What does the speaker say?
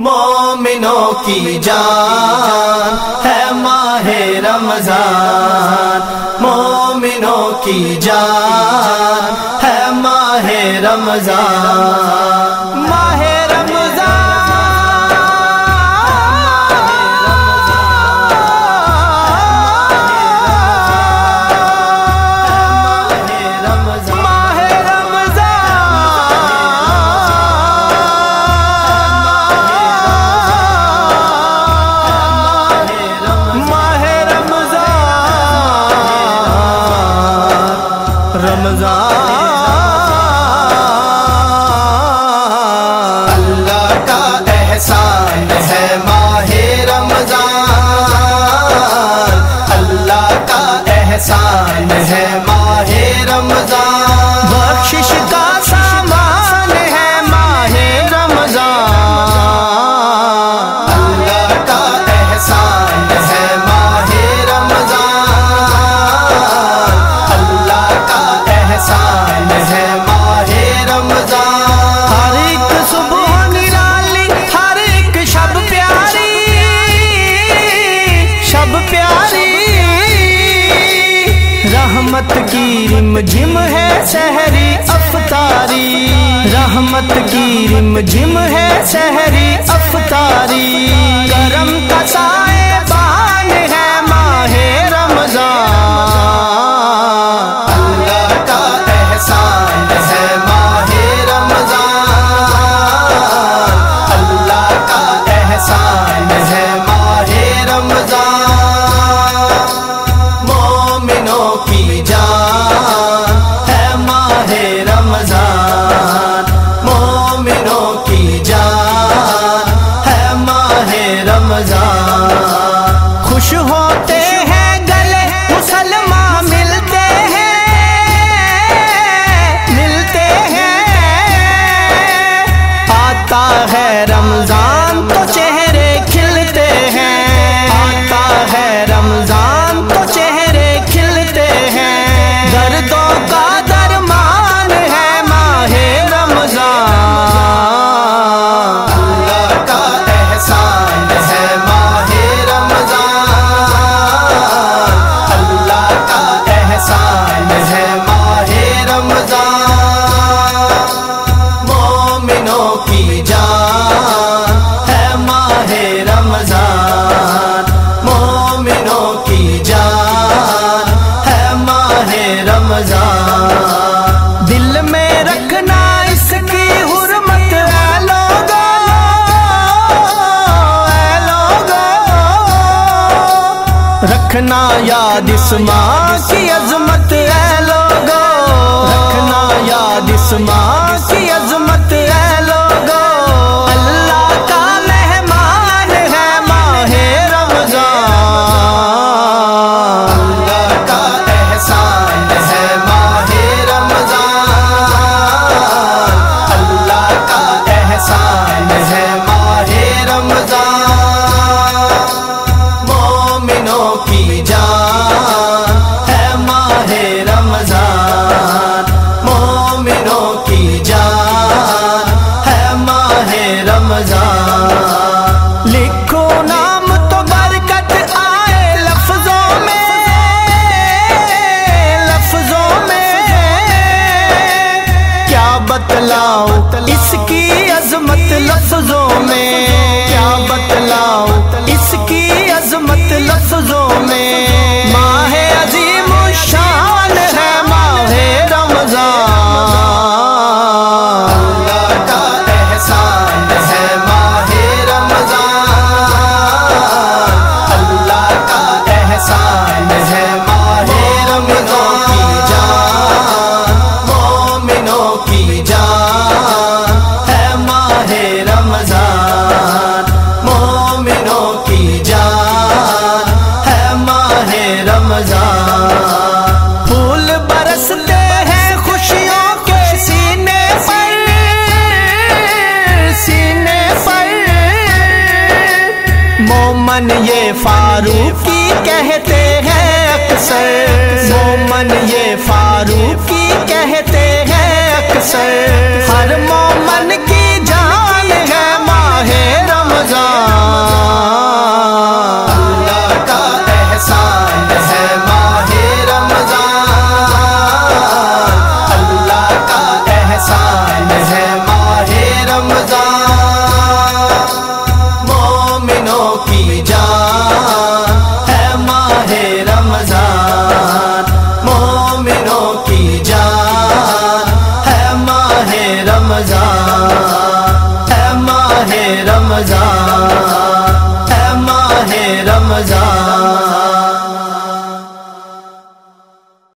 مومنوں کی جان ہے ماہ رمضان، مومنوں کی جان ہے ماہ رمضان، ماہ اللہ کا احسان ہے ماہ رمضان، اللہ کا احسان ہے ماہ رمضان، بخشش کا سامان ہے ماہ رمضان، اللہ کا احسان ہے ماہ رمضان، اللہ کا احسان ہے ماہ رمضان، ہر ایک صبح نرالی، ہر ایک شب پیاری، شب پیاری، رحمت کی رم جھم ہے سحری افطاری، رحمت کی رم جھم ہے سحری افطاری، کرم کا سائے بان ہے ماہ رمضان، اللہ کا احسان ہے ماہ رمضان، اللہ کا احسان ہے ماہ رمضان، مومنوں کی جان ہے ماہ رمضان، مومنوں کی جان ہے ماہ رمضان، خوش ہوتے ہیں گلے مسلمان ملتے ہیں، ملتے ہیں، آتا ہے رمضان تو چہرے کھلتے ہیں، آتا ہے رمضان تو چہرے کھلتے ہیں، دردوں کا درمان ہے ماہ رمضان، اللہ کا احسان ہے ماہ رمضان، اللہ کا احسان ہے ماہ رمضان، مومنوں کی جان ہے ماہ رمضان، مومنوں کی جان ہے ماہ رمضان، دل میں رکھنا اس کی حرمت اے لوگو، اے لوگو، رکھنا یاد اس ماہ کی عظمت اے لوگو، رکھنا یاد اس ماہ کی عظمت اے لوگو، اللہ کا مہمان ہے ماہ رمضان، اللہ کا احسان ہے ماہ رمضان، اللہ کا احسان ہے ماہ رمضان، مومنوں کی جان ہے ماہ رمضان، مومنوں کی جان ہے ماہ رمضان، لکھو نام تو برکت آئے لفظوں میں، لفظوں میں، کیا بتلاؤں اس کی عظمت لفظوں میں، کیا بتلاؤں اس کی عظمت لفظوں میں، ماہ عظیم الشان ہے ماہ رمضان، اللہ کا احسان ہے ماہ رمضان، اللہ کا احسان ہے ماہ رمضان، کی جان مومنوں کی جان ہے ماہ رمضان، مومنوں کی جان ہے ماہ مومنوں کی جان ہے ماہ رمضان، مومنوں کی جان ہے ماہ رمضان، ہے ماہ رمضان، ہے ماہ رمضان۔